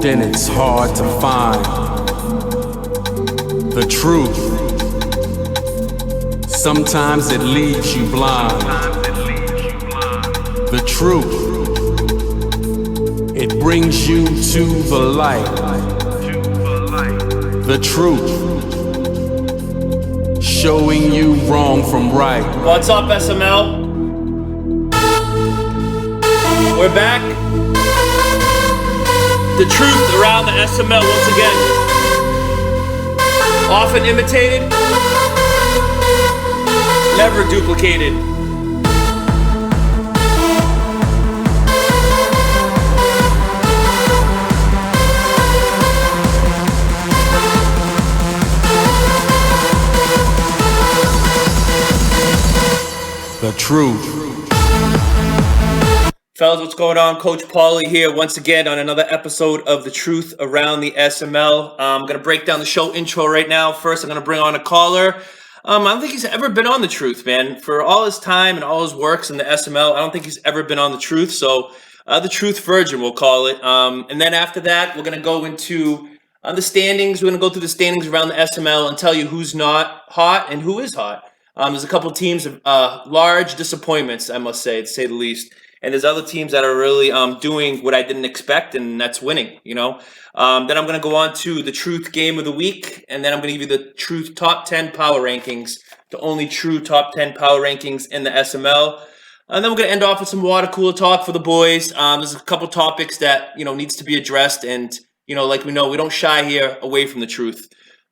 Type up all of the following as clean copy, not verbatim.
Often it's hard to find the truth. Sometimes it leaves you blind. The truth, it brings you to the light. The truth, showing you wrong from right. What's up, SML? We're back. The truth around the SML once again. Often imitated, never duplicated. The truth. Fellas, what's going on? Coach Paulie here once again on another episode of The Truth Around the SML. I'm going to break down the show intro right now. First, I'm going to bring on a caller. I don't think he's ever been on The Truth, man. For all his time and all his works in the SML, I don't think he's ever been on The Truth. So, The Truth Virgin, we'll call it. And then after that, we're going to go into the standings. We're going to go through the standings around the SML and tell you who's not hot and who is hot. There's a couple teams of large disappointments, I must say, to say the least. And there's other teams that are really doing what I didn't expect, and that's winning, you know. Then I'm going to go on to the Truth Game of the Week, and then I'm going to give you the Truth Top 10 Power Rankings, the only true Top 10 Power Rankings in the SML. And then we're going to end off with some water cooler talk for the boys. There's a couple topics that, you know, needs to be addressed, and, you know, like we know, we don't shy here away from the truth.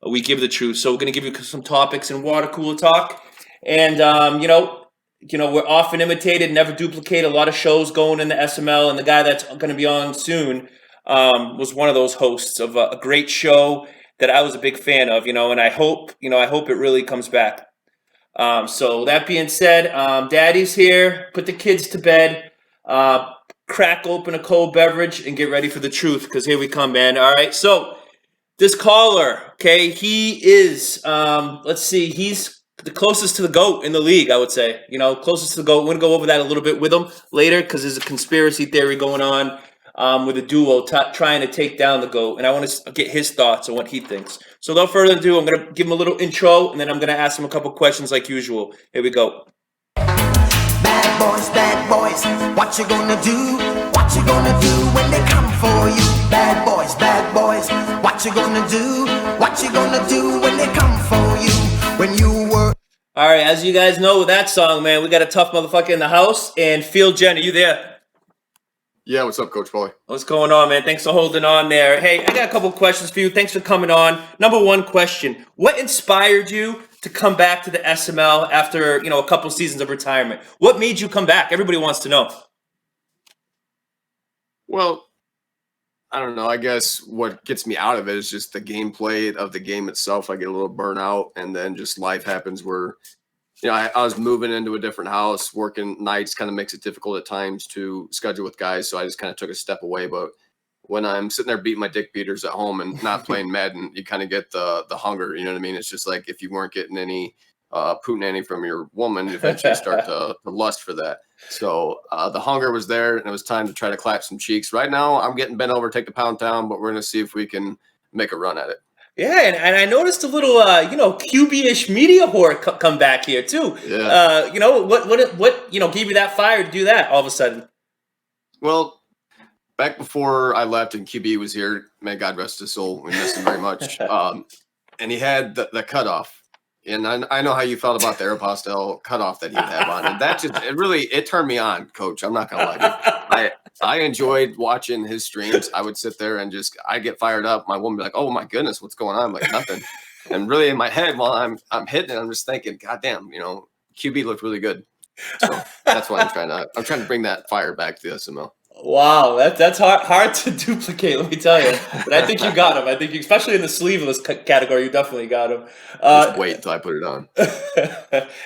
We give the truth. So we're going to give you some topics in water cooler talk. And, you know, we're often imitated, never duplicated. A lot of shows going in the SML, and the guy that's going to be on soon was one of those hosts of a great show that I was a big fan of, you know, and I hope it really comes back. So that being said, Daddy's here. Put the kids to bed. Crack open a cold beverage and get ready for the truth, because here we come, man. All right. So this caller, okay, he is, he's the closest to the GOAT in the league, I would say. You know, closest to the GOAT. We're going to go over that a little bit with him later, because there's a conspiracy theory going on with a duo trying to take down the GOAT. And I want to get his thoughts on what he thinks. So without further ado, I'm going to give him a little intro, and then I'm going to ask him a couple questions like usual. Here we go. Bad boys, what you gonna do? What you gonna do when they come for you? Bad boys, what you gonna do? What you gonna do when they come for you? When you were... All right, as you guys know with that song, man, we got a tough motherfucker in the house. And Phil Jen, are you there? Yeah, what's up, Coach Paulie? What's going on, man? Thanks for holding on there. Hey, I got a couple questions for you. Thanks for coming on. Number one question, what inspired you to come back to the SML after, you know, a couple seasons of retirement? What made you come back? Everybody wants to know. Well, I don't know. I guess what gets me out of it is just the gameplay of the game itself. I get a little burnout, and then just life happens where, you know, I was moving into a different house, working nights kind of makes it difficult at times to schedule with guys. So I just kind of took a step away. But when I'm sitting there beating my dick beaters at home and not playing Madden, you kind of get the hunger. You know what I mean? It's just like if you weren't getting any poontang from your woman, you eventually start to lust for that. So the hunger was there, and it was time to try to clap some cheeks. Right now, I'm getting bent over, take the pound town, but we're going to see if we can make a run at it. Yeah, and I noticed a little, QB-ish media whore come back here too. Yeah. What gave you that fire to do that all of a sudden? Well, back before I left and QB was here, may God rest his soul, we miss him very much. And he had the cutoff. And I know how you felt about the Aeropostale cutoff that he would have on. And that just, it turned me on, Coach. I'm not going to lie to you. I enjoyed watching his streams. I would sit there and I get fired up. My woman would be like, oh my goodness, what's going on? I'm like, nothing. And really in my head, while I'm hitting it, I'm just thinking, God damn, you know, QB looked really good. So that's why I'm trying to bring that fire back to the SML. Wow, that's hard to duplicate, let me tell you. But I think you got him. I think especially in the sleeveless category, you definitely got him. Just wait until I put it on.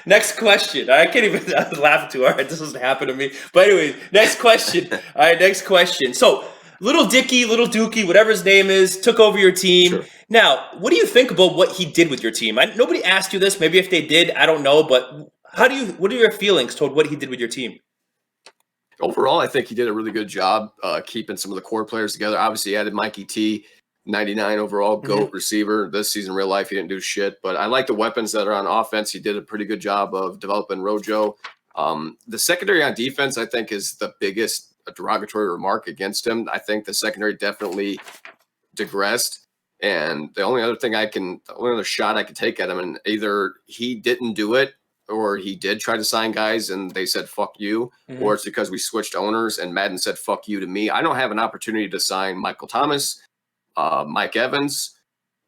Next question. I can't even I was laughing too hard. This doesn't happen to me. But anyway, next question. All right, next question. So, Little Dicky, Little Dookie, whatever his name is, took over your team. Sure. Now, what do you think about what he did with your team? Nobody asked you this. Maybe if they did, I don't know. But what are your feelings toward what he did with your team? Overall, I think he did a really good job keeping some of the core players together. Obviously, he added Mikey T, 99 overall, GOAT receiver. This season, real life, he didn't do shit. But I like the weapons that are on offense. He did a pretty good job of developing Rojo. The secondary on defense, I think, is the biggest derogatory remark against him. I think the secondary definitely digressed. And the only other shot I could take at him, and either he didn't do it or he did try to sign guys and they said, fuck you, or it's because we switched owners and Madden said, fuck you to me. I don't have an opportunity to sign Michael Thomas, Mike Evans.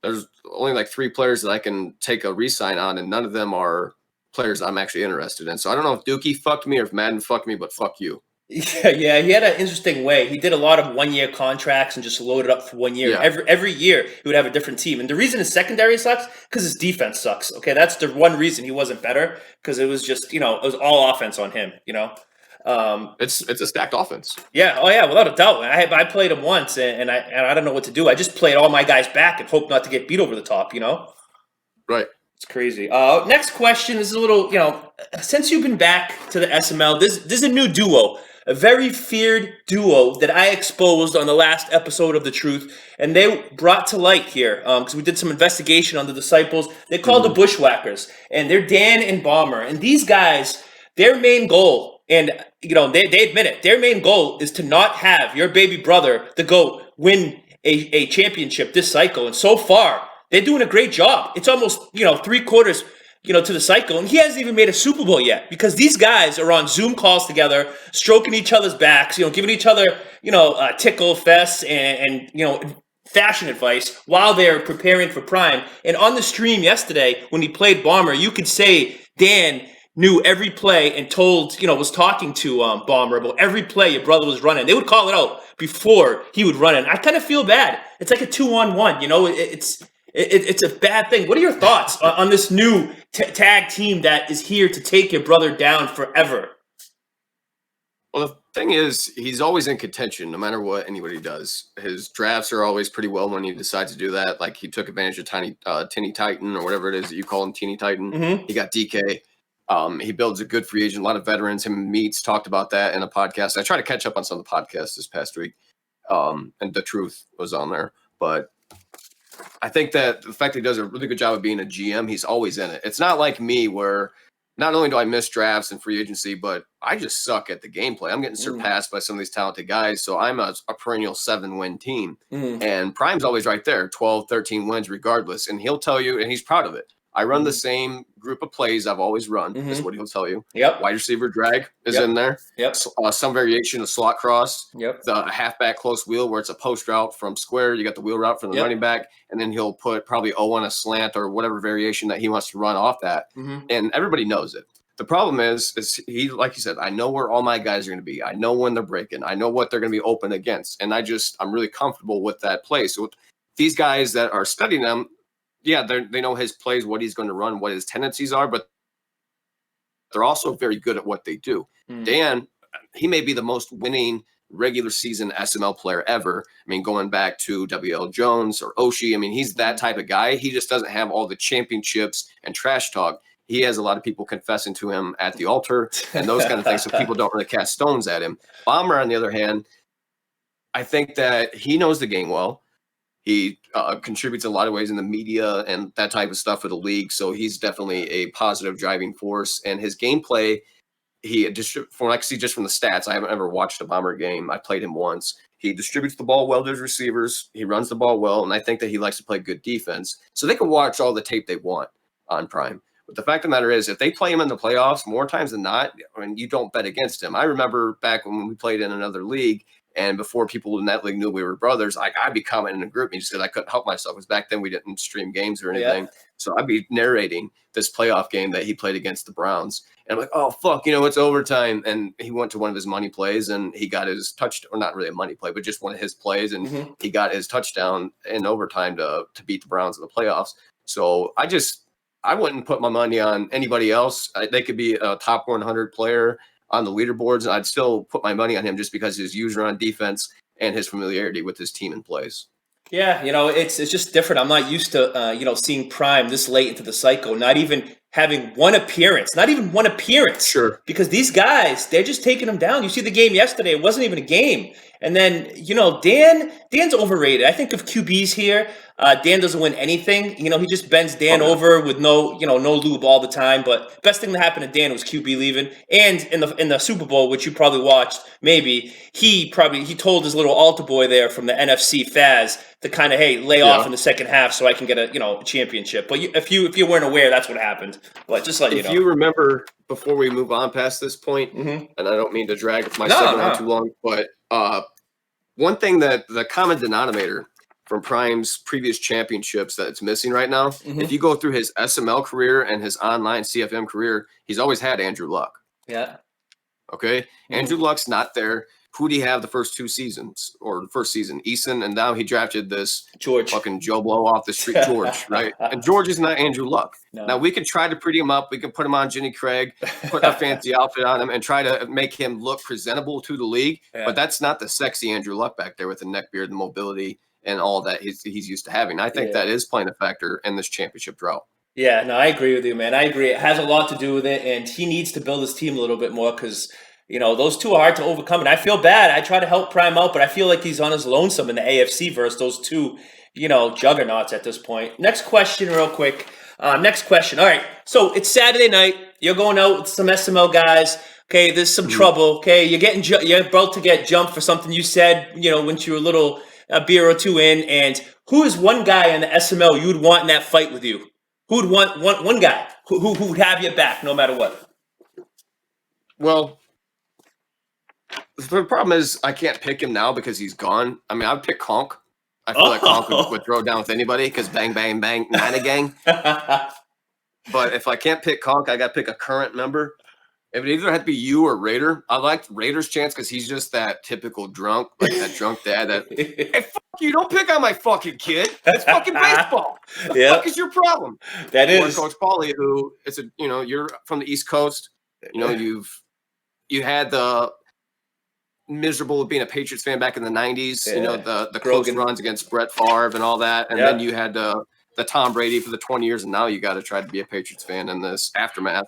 There's only like 3 players that I can take a re-sign on, and none of them are players I'm actually interested in. So I don't know if Dookie fucked me or if Madden fucked me, but fuck you. Yeah, he had an interesting way. He did a lot of one-year contracts and just loaded up for 1 year. Yeah. Every year he would have a different team, and the reason his secondary sucks because his defense sucks. Okay, that's the one reason he wasn't better, because it was just it was all offense on him. It's a stacked offense. Yeah, oh yeah, without a doubt. I played him once, and I don't know what to do. I just played all my guys back and hope not to get beat over the top. Right. It's crazy. Next question is a little, since you've been back to the SML, this is a new duo, a very feared duo that I exposed on the last episode of The Truth, and they brought to light here, because we did some investigation on the Disciples. They're called the Bushwhackers, and they're Dan and Bomber, and these guys, their main goal, and they admit it, their main goal is to not have your baby brother, the GOAT, win a championship this cycle, and so far, they're doing a great job. It's almost, 3/4, to the cycle. And he hasn't even made a Super Bowl yet, because these guys are on Zoom calls together, stroking each other's backs, giving each other, tickle fests and fashion advice while they're preparing for Prime. And on the stream yesterday, when he played Bomber, you could say Dan knew every play and was talking to Bomber about every play your brother was running. They would call it out before he would run it. I kind of feel bad. It's like a 2-on-1, It's a bad thing. What are your thoughts on this new tag team that is here to take your brother down forever? Well, the thing is, he's always in contention no matter what anybody does. His drafts are always pretty well when he decides to do that. Like, he took advantage of Tinny Titan, or whatever it is that you call him, Teeny Titan. He got DK. He builds a good free agent, a lot of veterans. Him and Meats talked about that in a podcast. I tried to catch up on some of the podcasts this past week, and Da Truth was on there. But I think that the fact that he does a really good job of being a GM, he's always in it. It's not like me, where not only do I miss drafts and free agency, but I just suck at the gameplay. I'm getting surpassed by some of these talented guys. So I'm a perennial 7-win team. And Prime's always right there, 12, 13 wins regardless. And he'll tell you, and he's proud of it, I run the same group of plays I've always run, is what he'll tell you. Yep. Wide receiver drag is in there. Yep. Some variation of slot cross. Yep. The halfback close wheel, where it's a post route from square. You got the wheel route from the running back, and then he'll put probably O on a slant or whatever variation that he wants to run off that. And everybody knows it. The problem is he, like you said, I know where all my guys are going to be. I know when they're breaking. I know what they're going to be open against. And I'm really comfortable with that play. So these guys that are studying them, yeah, they know his plays, what he's going to run, what his tendencies are, but they're also very good at what they do. Dan, he may be the most winning regular season SML player ever. I mean, going back to WL Jones or Oshie, I mean, he's that type of guy. He just doesn't have all the championships and trash talk. He has a lot of people confessing to him at the altar and those kind of things, so people don't really cast stones at him. Bomber, on the other hand, I think that he knows the game well. He contributes in a lot of ways in the media and that type of stuff for the league. So he's definitely a positive driving force. And his gameplay, from what I can see just from the stats, I haven't ever watched a Bomber game. I played him once. He distributes the ball well to his receivers. He runs the ball well. And I think that he likes to play good defense. So they can watch all the tape they want on Prime. But the fact of the matter is, if they play him in the playoffs, more times than not, I mean, you don't bet against him. I remember back when we played in another league, and before people in that league knew we were brothers, I'd be commenting in a group just because I couldn't help myself. Because back then we didn't stream games or anything. Yeah. So I'd be narrating this playoff game that he played against the Browns. And I'm like, oh, fuck, it's overtime. And he went to one of his money plays and he got his touchdown, or not really a money play, but just one of his plays. And he got his touchdown in overtime to beat the Browns in the playoffs. So I wouldn't put my money on anybody else. They could be a top 100 player on the leaderboards, and I'd still put my money on him just because his user on defense and his familiarity with his team and plays. Yeah, it's just different. I'm not used to seeing Prime this late into the cycle, not even having one appearance, not even one appearance. Sure. Because these guys, they're just taking him down. You see the game yesterday, it wasn't even a game. And then, Dan's overrated. I think of QBs here. Dan doesn't win anything. He just bends Dan over with no lube all the time. But best thing that happened to Dan was QB leaving. And in the Super Bowl, which you probably watched, maybe he told his little altar boy there from the NFC, Faz, to kind of lay off in the second half so I can get a championship. But if you weren't aware, that's what happened. But just let you know. If you remember, before we move on past this point, and I don't mean to drag my segment on too long, but one thing that the common denominator from Prime's previous championships that it's missing right now, if you go through his SML career and his online CFM career, he's always had Andrew Luck. Yeah. Okay? Andrew Luck's not there. Who do you have the first two seasons or the first season? Eason, and now he drafted this George, fucking Joe Blow off the street, George, right? And George is not Andrew Luck. No. Now we can try to pretty him up. We can put him on Jenny Craig, put a fancy outfit on him, and try to make him look presentable to the league. Yeah. But that's not the sexy Andrew Luck back there with the neck beard, the mobility, and all that he's used to having. I think that is playing a factor in this championship drought. Yeah, no, I agree with you, man. I agree. It has a lot to do with it, and he needs to build his team a little bit more because those two are hard to overcome. And I feel bad. I try to help Prime out, but I feel like he's on his lonesome in the AFC versus those two, juggernauts at this point. Next question real quick. All right. So it's Saturday night. You're going out with some SML guys. Okay, there's some trouble. Okay, you're about to get jumped for something you said, when you were a beer or two in. And who is one guy in the SML you would want in that fight with you? Who would want one guy who would have your back no matter what? Well, the problem is I can't pick him now because he's gone. I mean, I'd pick Conk. I feel like Conk would throw down with anybody because bang, bang, bang, Nina gang. But if I can't pick Conk, I got to pick a current member. It would either have to be you or Raider. I like Raider's chance because he's just that typical drunk, like that drunk dad that, hey, fuck you, don't pick on my fucking kid. It's fucking baseball. What the fuck is your problem? That is. Coach Paulie, who is you're from the East Coast. You had the miserable of being a Patriots fan back in the 90s, the close runs against Brett Favre and all that. And then you had the Tom Brady for the 20 years. And now you got to try to be a Patriots fan in this aftermath.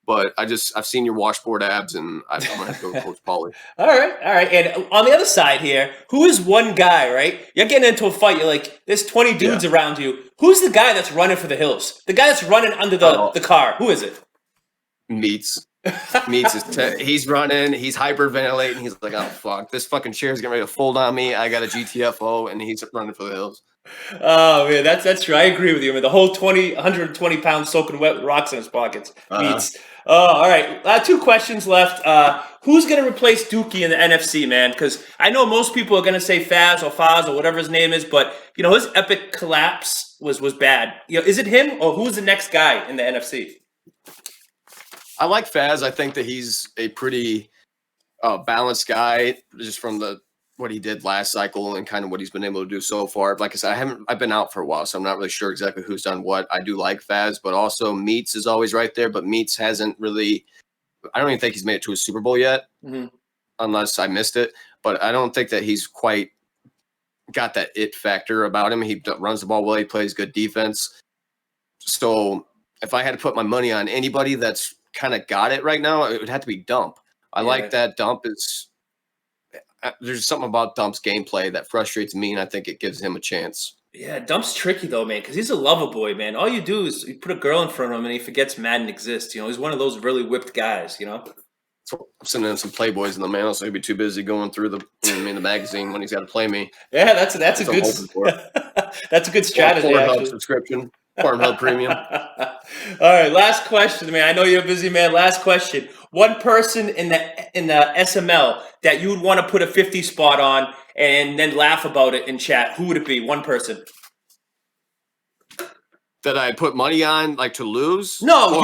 But I've seen your washboard abs, and I'm going to have to go with Coach Paulie. All right. And on the other side here, who is one guy, right? You're getting into a fight. You're like, there's 20 dudes around you. Who's the guy that's running for the hills? The guy that's running under the car. Who is it? Meats. He's running. He's hyperventilating. He's like, oh, fuck. This fucking chair's getting ready to fold on me. I got a GTFO, and he's running for the hills. Oh, man, that's true. I agree with you. I mean, the whole 120 pounds soaking wet with rocks in his pockets. Meats. All right. 2 questions left. Who's going to replace Dookie in the NFC, man? Because I know most people are going to say Faz or whatever his name is, but, his epic collapse was bad. Is it him or who's the next guy in the NFC? I like Faz. I think that he's a pretty balanced guy just from what he did last cycle and kind of what he's been able to do so far. Like I said, I've been out for a while, so I'm not really sure exactly who's done what. I do like Faz, but also Meats is always right there, but Meats hasn't really – I don't even think he's made it to a Super Bowl yet, unless I missed it. But I don't think that he's quite got that it factor about him. He runs the ball well. He plays good defense. So if I had to put my money on anybody that's kind of got it right now, it would have to be Dump. I like that Dump is – there's something about Dump's gameplay that frustrates me, and I think it gives him a chance. Yeah, Dump's tricky, though, man, because he's a lover boy, man. All you do is you put a girl in front of him, and he forgets Madden exists. He's one of those really whipped guys, So I'm sending in some Playboys in the mail, so he'll be too busy going through the magazine when he's got to play me. Yeah, that's a good that's a good strategy. Pornhub subscription, Pornhub Premium. All right, last question, man. I know you're a busy man. Last question. One person in the SML that you would want to put a 50 spot on and then laugh about it in chat. Who would it be? One person. That I put money on, like to lose? No,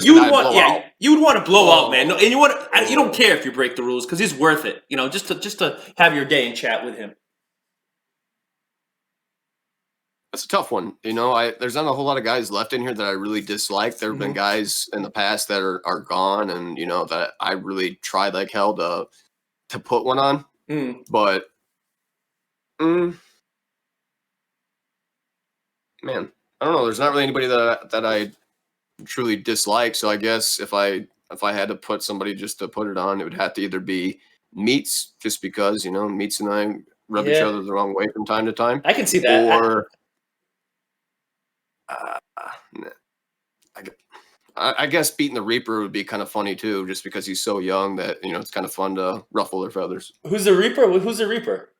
you would want to blow out, man. No, and you don't care if you break the rules because he's worth it. Just to have your day and chat with him. That's a tough one. There's not a whole lot of guys left in here that I really dislike. There have been guys in the past that are gone, and that I really tried like hell to put one on. But man, I don't know. There's not really anybody that I truly dislike. So I guess if I had to put somebody just to put it on, it would have to either be Meats, just because, you know, Meats and I rub each Yeah. other the wrong way from time to time, I can see that. or I guess Beating the Reaper would be kind of funny too, just because he's so young that, you know, it's kind of fun to ruffle their feathers. Who's the Reaper? Who's the Reaper?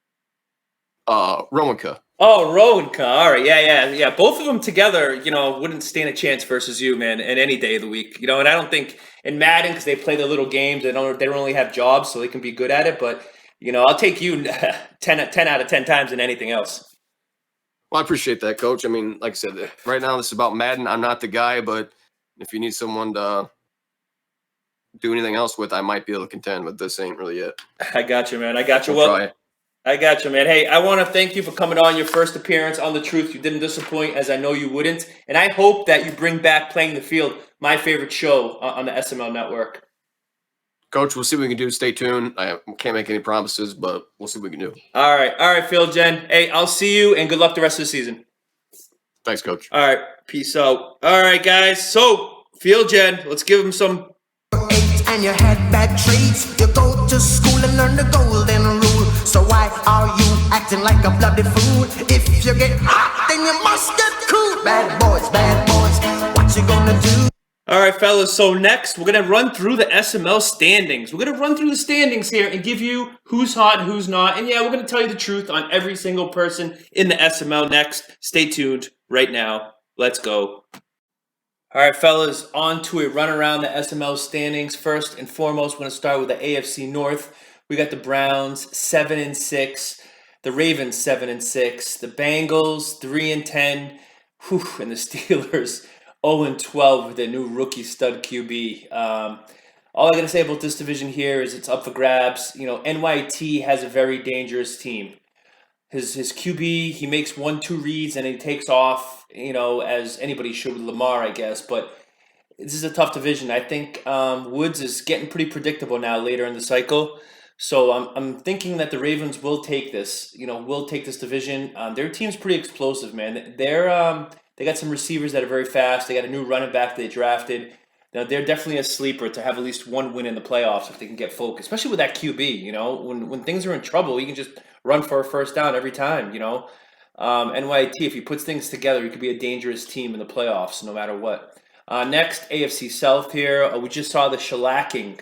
Romanka. Oh, Rowanka. All right, yeah. Both of them together, you know, wouldn't stand a chance versus you, man, in any day of the week. You know, and I don't think in Madden, because they play their little games, they don't only have jobs, so they can be good at it. But you know, I'll take you 10 out of 10 times than anything else. Well, I appreciate that, Coach. I mean, like I said, right now this is about Madden. I'm not the guy, but if you need someone to do anything else with, I might be able to contend, but this ain't really it. I got you, man. I got you. We'll Well, try. I got you, man. Hey, I want to thank you for coming on your first appearance on The Truth. You didn't disappoint, as I know you wouldn't. And I hope that you bring back Playing the Field, my favorite show on the SML network. Coach, we'll see what we can do. Stay tuned. I can't make any promises, but we'll see what we can do. All right, Phil, Jen. Hey, I'll see you, and good luck the rest of the season. Thanks, Coach. All right, peace out. All right, guys. So, Phil, Jen, let's give him some. And you had bad traits. You go to school and learn the golden rule. So why are you acting like a bloody fool? If you get hot, then you must get cool. Bad boys, what you gonna do? All right, fellas. So next, we're going to run through the SML standings. We're going to run through the standings here and give you who's hot and who's not. And yeah, we're going to tell you the truth on every single person in the SML next. Stay tuned right now. Let's go. All right, fellas, on to a run around the SML standings. First and foremost, we're going to start with the AFC North. We got the Browns 7-6, the Ravens 7-6, the Bengals 3-10, and the Steelers 0-12 with their new rookie stud QB. All I got to say about this division here is it's up for grabs. You know, NYT has a very dangerous team. His QB, he makes 1-2 reads and he takes off, you know, as anybody should with Lamar, I guess. But this is a tough division. I think Woods is getting pretty predictable now later in the cycle. So I'm thinking that the Ravens will take this, will take this division. Their team's pretty explosive, man. They got some receivers that are very fast. They got a new running back they drafted. Now, they're definitely a sleeper to have at least one win in the playoffs if they can get focused, especially with that QB. When things are in trouble, he can just run for a first down every time, NYT, if he puts things together, he could be a dangerous team in the playoffs no matter what. Next, AFC South here. We just saw the shellacking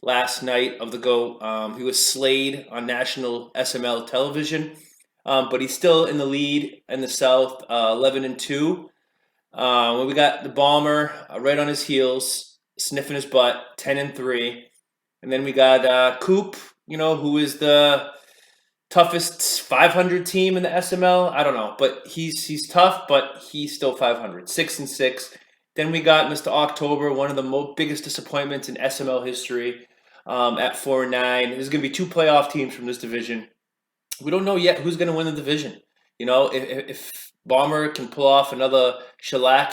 last night of the GOAT. He was slayed on national SML television, but he's still in the lead in the South, 11-2. We got the Bomber right on his heels, sniffing his butt, 10-3. And then we got Coop, who is the toughest 500 team in the SML. I don't know, but he's tough, but he's still 500, 6-6. Then we got Mr. October, one of the biggest disappointments in SML history, at 4-9. There's going to be 2 playoff teams from this division. We don't know yet who's going to win the division. If Bomber can pull off another shellac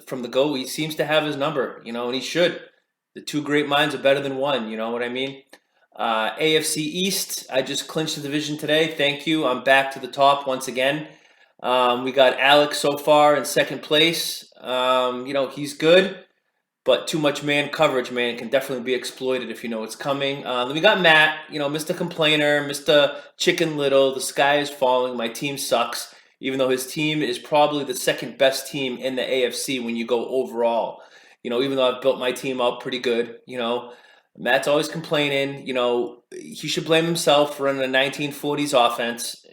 from the GOAT, he seems to have his number, and he should. The 2 great minds are better than one, you know what I mean? AFC East, I just clinched the division today. Thank you. I'm back to the top once again. We got Alex so far in second place. He's good, but too much man coverage, man, can definitely be exploited if you know it's coming. Then we got Matt, Mr. Complainer, Mr. Chicken Little. The sky is falling. My team sucks, even though his team is probably the second best team in the AFC when you go overall. Even though I've built my team up pretty good, Matt's always complaining. He should blame himself for running a 1940s offense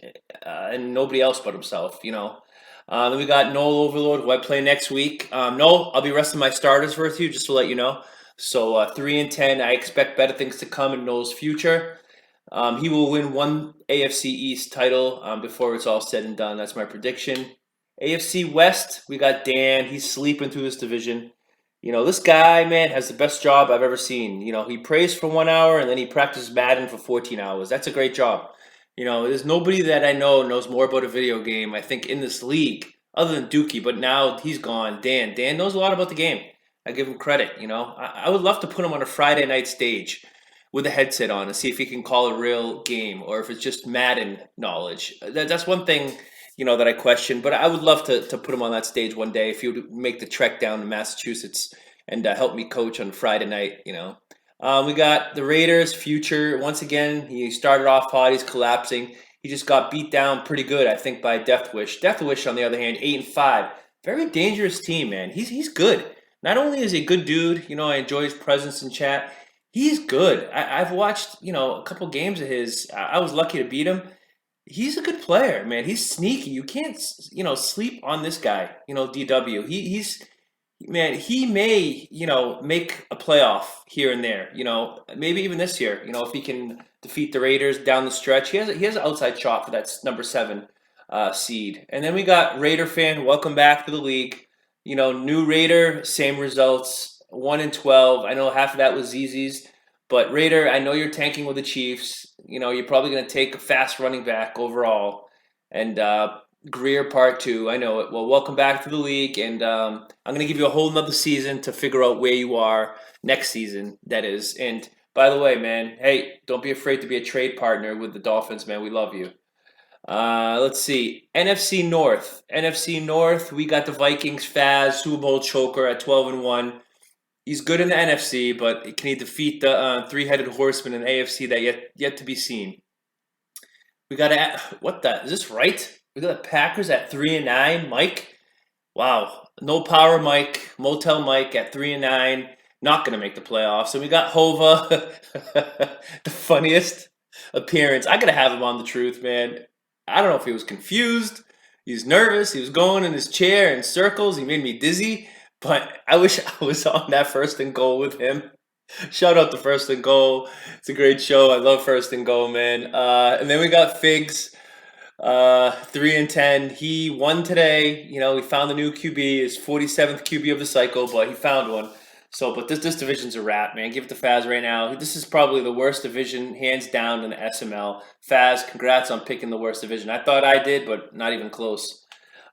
and nobody else but himself, Then we got Noel Overlord, who I play next week. Noel, I'll be resting my starters with you, just to let you know. So 3-10, I expect better things to come in Noel's future. He will win one AFC East title before it's all said and done. That's my prediction. AFC West, we got Dan. He's sleeping through this division. This guy, man, has the best job I've ever seen. He prays for 1 hour and then he practices Madden for 14 hours. That's a great job. There's nobody that I know knows more about a video game, I think, in this league, other than Dookie, but now he's gone. Dan knows a lot about the game. I give him credit, I would love to put him on a Friday night stage with a headset on and see if he can call a real game or if it's just Madden knowledge. That's one thing, that I question. But I would love to put him on that stage one day if he would make the trek down to Massachusetts and help me coach on Friday night. We got the Raiders' future. Once again, he started off hot. He's collapsing. He just got beat down pretty good, I think, by Death Wish. Death Wish, on the other hand, 8-5. Very dangerous team, man. He's good. Not only is he a good dude, I enjoy his presence in chat. He's good. I've watched, a couple games of his. I was lucky to beat him. He's a good player, man. He's sneaky. You can't, sleep on this guy, DW. Man, he may, make a playoff here and there, maybe even this year, if he can defeat the Raiders down the stretch. He has an outside shot for that number 7 seed. And then we got Raider fan, welcome back to the league. New Raider, same results, 1-12. I know half of that was ZZ's, but Raider, I know you're tanking with the Chiefs. You're probably going to take a fast running back overall. And Greer part 2, I know it. Well, welcome back to the league, and I'm going to give you a whole nother season to figure out where you are next season, that is. And by the way, man, hey, don't be afraid to be a trade partner with the Dolphins, man. We love you. Let's see. NFC North. NFC North, we got the Vikings, Faz, Super Bowl choker at 12-1. He's good in the NFC, but can he defeat the three-headed horseman in the AFC that yet to be seen? We got is this right? We got the Packers at 3-9. Mike, wow, no power Mike, Motel Mike at 3-9, not gonna make the playoffs. And we got Hova, the funniest appearance. I gotta have him on the truth, man. I don't know if he was confused, he was nervous, he was going in his chair in circles. He made me dizzy, but I wish I was on that First and Goal with him. Shout out to First and Goal. It's a great show. I love First and Goal, man. And then we got Figs. 3-10. He won today. He found the new QB, his 47th QB of the cycle, but he found one. So, but this division's a wrap, man. Give it to Faz right now. This is probably the worst division, hands down, in the SML. Faz, congrats on picking the worst division. I thought I did, but not even close.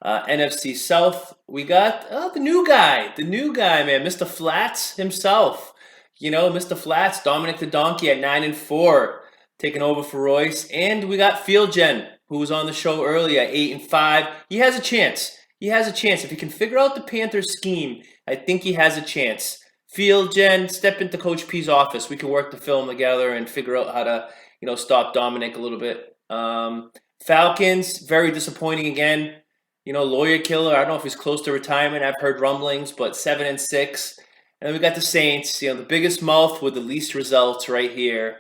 NFC South, we got the new guy, man, Mr. Flats himself. Mr. Flats, Dominic the Donkey at 9-4, taking over for Royce. And we got Field Gen, who was on the show earlier at 8-5. He has a chance. If he can figure out the Panthers scheme, I think he has a chance. Field Gen, step into Coach P's office. We can work the film together and figure out how to, stop Dominic a little bit. Falcons, very disappointing again. Lawyer killer. I don't know if he's close to retirement. I've heard rumblings, but 7-6. And then we got the Saints, the biggest mouth with the least results right here.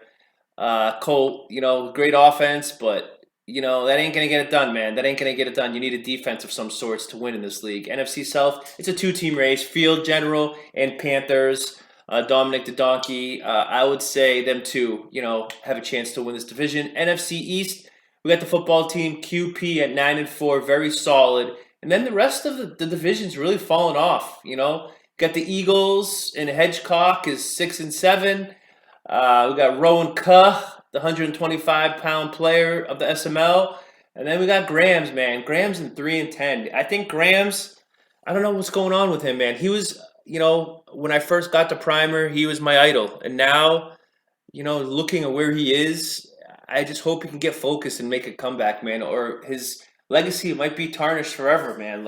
Colt, great offense, but that ain't going to get it done, man. That ain't going to get it done. You need a defense of some sorts to win in this league. NFC South, it's a 2-team race. Field General and Panthers. Dominic the Donkey, I would say them two, have a chance to win this division. NFC East, we got the football team, QP at 9-4, very solid. And then the rest of the division's really fallen off, Got the Eagles, and Hedgecock is 6-7. We got Rowan Kuh, the 125-pound player of the SML. And then we got Grams, man. Grams in 3-10. I think Grams, I don't know what's going on with him, man. He was, when I first got to Primer, he was my idol. And now, looking at where he is, I just hope he can get focused and make a comeback, man. Or his legacy might be tarnished forever, man.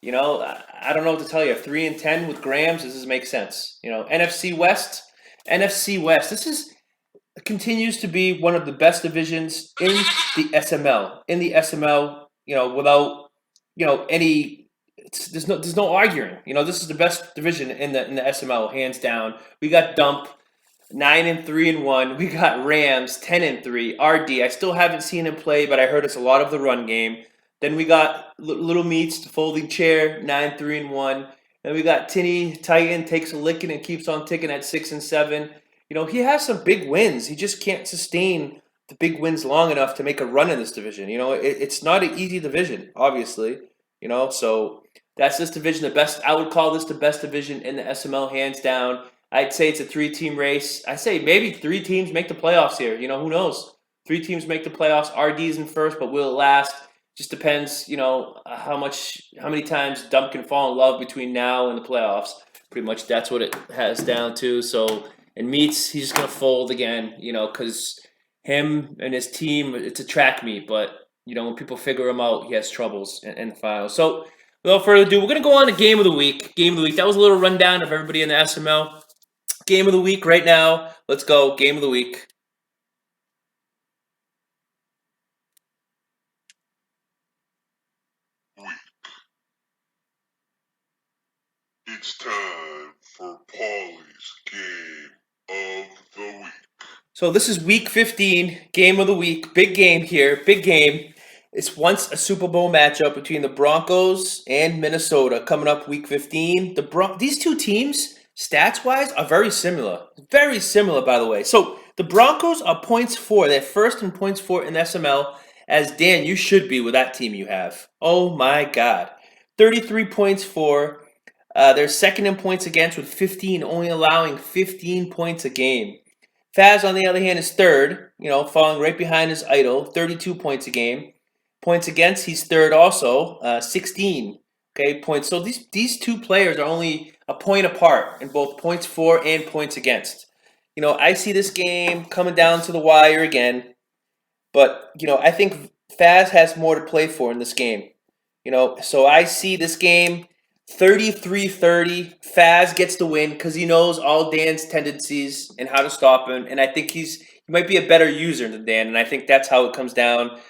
I don't know what to tell you. 3-10 with Grams, this doesn't make sense. NFC West, this continues to be one of the best divisions in the SML. Without any, there's no arguing. This is the best division in the SML, hands down. We got Dump, 9-3-1. We got Rams, 10-3. RD, I still haven't seen him play, but I heard it's a lot of the run game. Then we got Little Meats, the folding chair, 9-3-1. Then we got Tinny Titan, takes a licking and keeps on ticking at 6-7. He has some big wins. He just can't sustain the big wins long enough to make a run in this division. It's not an easy division, obviously. So that's this division. I would call this the best division in the SML, hands down. I'd say it's a 3-team race. I say maybe 3 teams make the playoffs here. Who knows? 3 teams make the playoffs. RD's in first, but will it last? Just depends, how many times Dump can fall in love between now and the playoffs. Pretty much that's what it has down to. So, and Meats, he's just going to fold again, because him and his team, it's a track meet, but when people figure him out, he has troubles in the finals. So, without further ado, we're going to go on to Game of the Week. Game of the Week. That was a little rundown of everybody in the SML. Game of the Week right now. Let's go. Game of the Week. It's time for Paulie's Game of the Week. So this is Week 15, Game of the Week. Big game here, big game. It's once a Super Bowl matchup between the Broncos and Minnesota coming up Week 15. These two teams, stats-wise, are very similar. Very similar, by the way. So the Broncos are points for. They're first in points for in the SML. As Dan, you should be with that team you have. Oh my God. 33 points for. They're second in points against with 15, only allowing 15 points a game. Faz, on the other hand, is third, falling right behind his idol, 32 points a game. Points against, he's third also, 16 points. So these two players are only a point apart in both points for and points against. I see this game coming down to the wire again, but, I think Faz has more to play for in this game. So I see this game 33-30. Faz gets the win because he knows all Dan's tendencies and how to stop him. And I think he might be a better user than Dan. And I think that's how it comes down.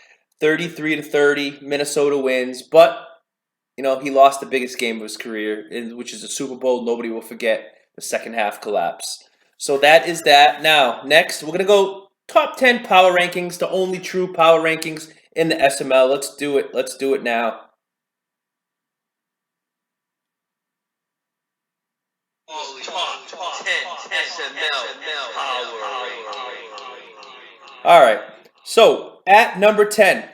33-30. Minnesota wins. But, he lost the biggest game of his career, which is a Super Bowl. Nobody will forget the second half collapse. So that is that. Now, next, we're going to go top 10 power rankings, the only true power rankings in the SML. Let's do it. Let's do it now. All right, so at number 10.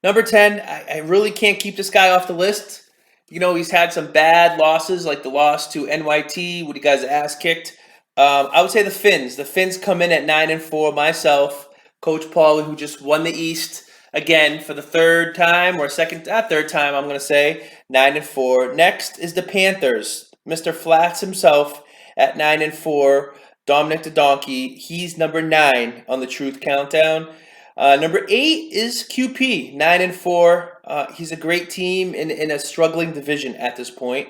Number 10, I really can't keep this guy off the list. He's had some bad losses, like the loss to NYT, when he got his ass kicked. I would say the Finns. The Finns come in at 9-4. Myself, Coach Paulie, who just won the East again for the third time, third time, I'm going to say, 9-4. Next is the Panthers. Mr. Flats himself at 9-4. Dominic the Donkey, he's number 9 on the Truth Countdown. Number 8 is QP, 9-4. He's a great team in a struggling division at this point.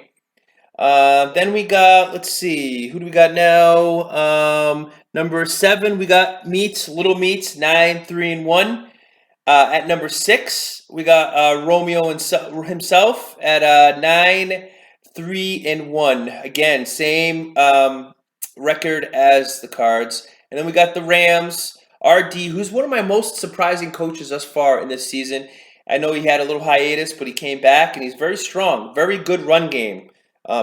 Then we got, let's see, who do we got now? Number 7, we got Little Meats, 9-3-1. At number 6, we got Romeo himself at 9-3-1. Again, same record as the Cards. And then we got the Rams, RD, who's one of my most surprising coaches thus far in this season. I know he had a little hiatus, but he came back, and he's very strong. Very good run game.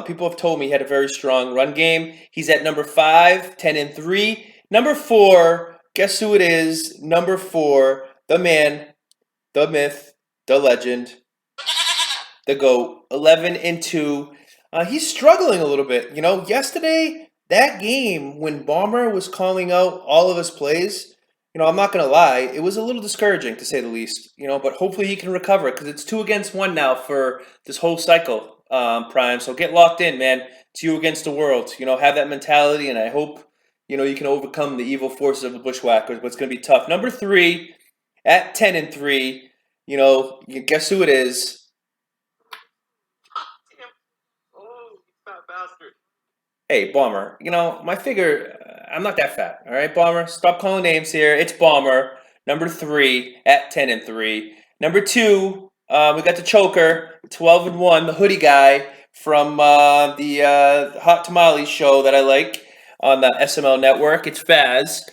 People have told me he had a very strong run game. He's at number 5, 10-3. Number 4, guess who it is? Number 4, the man, the myth, the legend, the GOAT, 11-2. He's struggling a little bit. Yesterday, that game when Bomber was calling out all of his plays, I'm not going to lie, it was a little discouraging to say the least, but hopefully he can recover because it's 2 against 1 now for this whole cycle, Prime. So get locked in, man. It's you against the world. Have that mentality, and I hope, you can overcome the evil forces of the Bushwhackers, but it's going to be tough. Number 3 at 10-3, guess who it is? Hey, Bomber, my figure, I'm not that fat, all right, Bomber? Stop calling names here. It's Bomber, number 3 at 10-3. Number 2, we got the Choker, 12-1, the hoodie guy from the Hot Tamales show that I like on the SML network. It's Faz,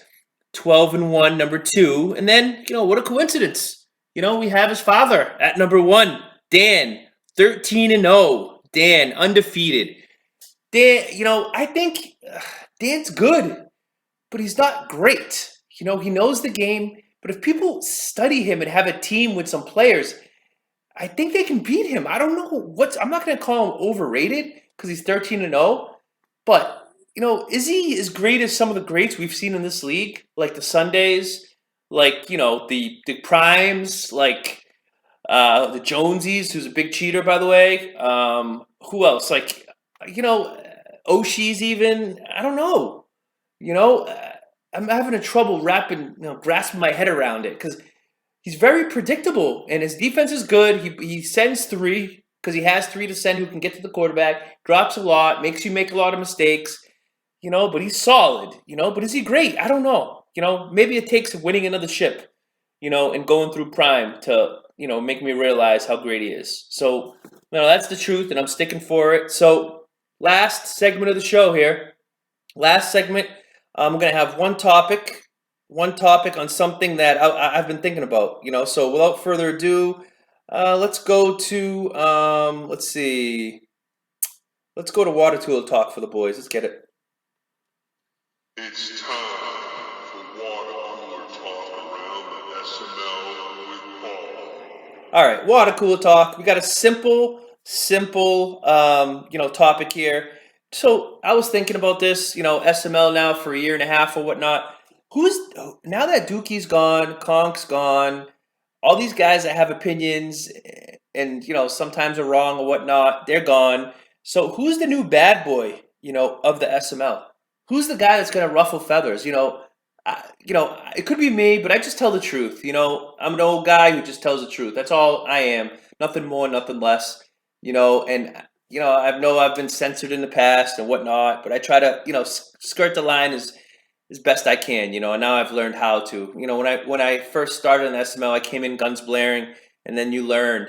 12-1, number 2. And then, what a coincidence. We have his father at number 1, Dan, 13-0. Dan, undefeated. Dan, I think Dan's good, but he's not great. He knows the game, but if people study him and have a team with some players, I think they can beat him. I don't know I'm not going to call him overrated because he's 13-0, but, is he as great as some of the greats we've seen in this league? Like the Sundays, like, the Primes, like the Jonesies, who's a big cheater, by the way. Who else? Like, Oshie's even, I don't know. I'm having a trouble grasping my head around it because he's very predictable, and his defense is good. He sends three because he has three to send who can get to the quarterback. Drops a lot, makes you make a lot of mistakes, but he's solid, But is he great? I don't know. Maybe it takes winning another ship, and going through prime to, make me realize how great he is. So, that's the truth, and I'm sticking for it. So, last segment of the show here. Last segment, I'm going to have one topic on something that I've been thinking about, So, without further ado, let's go to, let's see. Let's go to water cooler talk for the boys. Let's get it. It's time for water cooler talk around the SML with Paul. All right, water cooler talk. We got a simple, topic here. So I was thinking about this, SML now for a year and a half or whatnot. Now that Dookie's gone, Conk's gone, all these guys that have opinions and, sometimes are wrong or whatnot, they're gone. So who's the new bad boy, of the SML? Who's the guy that's going to ruffle feathers? It could be me, but I just tell the truth. I'm an old guy who just tells the truth. That's all I am. Nothing more, nothing less. And I know I've been censored in the past and whatnot, but I try to, skirt the line as best I can. And now I've learned how to. When I first started in SML, I came in guns blaring, and then you learn,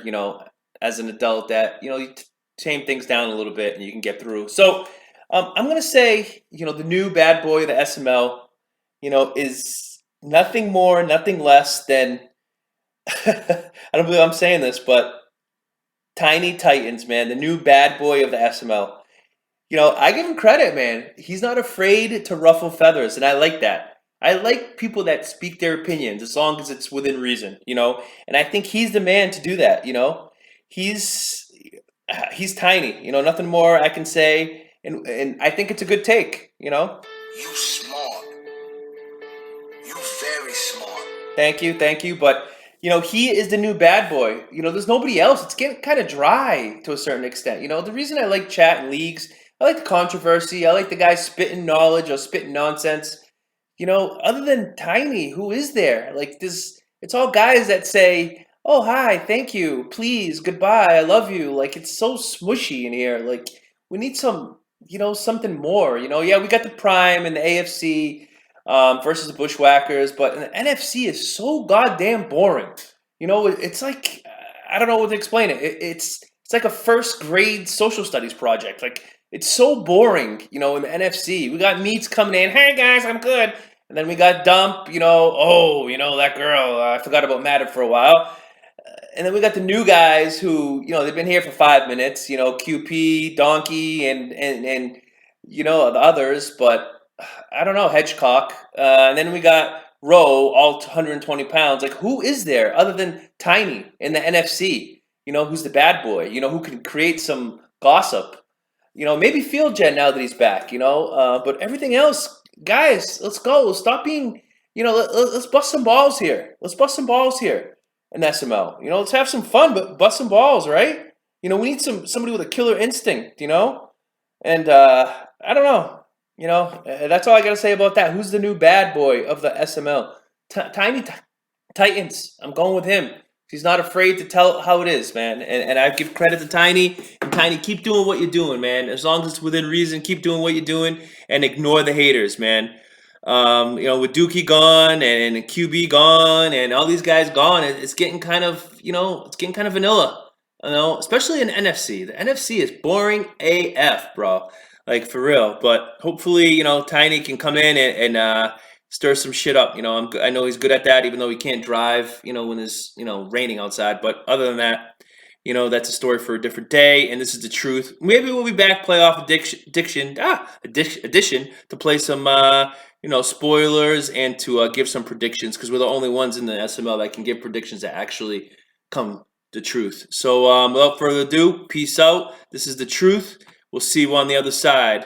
as an adult that you tame things down a little bit and you can get through. So I'm gonna say, the new bad boy of the SML, is nothing more, nothing less than I don't believe I'm saying this, but Tiny Titans, man, the new bad boy of the SML. I give him credit, man. He's not afraid to ruffle feathers, and I like that. I like people that speak their opinions as long as it's within reason, And I think he's the man to do that, He's Tiny, nothing more I can say, and I think it's a good take, You smart. You very smart. Thank you. But, he is the new bad boy. There's nobody else. It's getting kind of dry to a certain extent. The reason I like chat and leagues, I like the controversy. I like the guys spitting knowledge or spitting nonsense. Other than Tiny, who is there? Like this, it's all guys that say, "Oh, hi, thank you, please, goodbye, I love you." Like it's so smushy in here. Like we need some, something more. Yeah, we got the Prime and the AFC versus the Bushwhackers, but the NFC is so goddamn boring. It's like I don't know what to explain it. It's like a first grade social studies project. Like it's so boring. In the NFC, we got Meats coming in. Hey guys, I'm good. And then we got Dump. That girl. I forgot about Madden for a while. And then we got the new guys who, they've been here for 5 minutes, QP, Donkey, and the others, but I don't know, Hedgecock. And then we got Rowe, all 120 pounds. Like, who is there other than Tiny in the NFC? Who's the bad boy? Who can create some gossip? Maybe Field Gen now that he's back, but everything else, guys, let's go. Stop being, let's bust some balls here. In SML, let's have some fun, but bust some balls, right? We need somebody with a killer instinct, and I don't know, that's all I gotta say about that. Who's the new bad boy of the SML? Tiny Titans. I'm going with him. He's not afraid to tell how it is, man. And I give credit to Tiny. And Tiny, keep doing what you're doing, man. As long as it's within reason, keep doing what you're doing and ignore the haters, man. With Dookie gone and QB gone and all these guys gone, it's getting kind of, vanilla, especially in the NFC. The NFC is boring AF, bro. Like for real. But hopefully, Tiny can come in and stir some shit up. I know he's good at that, even though he can't drive, when it's, raining outside. But other than that, that's a story for a different day. And this is the truth. Maybe we'll be back playoff edition to play some, spoilers and to give some predictions because we're the only ones in the SML that can give predictions that actually come to truth. So without further ado, peace out. This is the truth. We'll see you on the other side.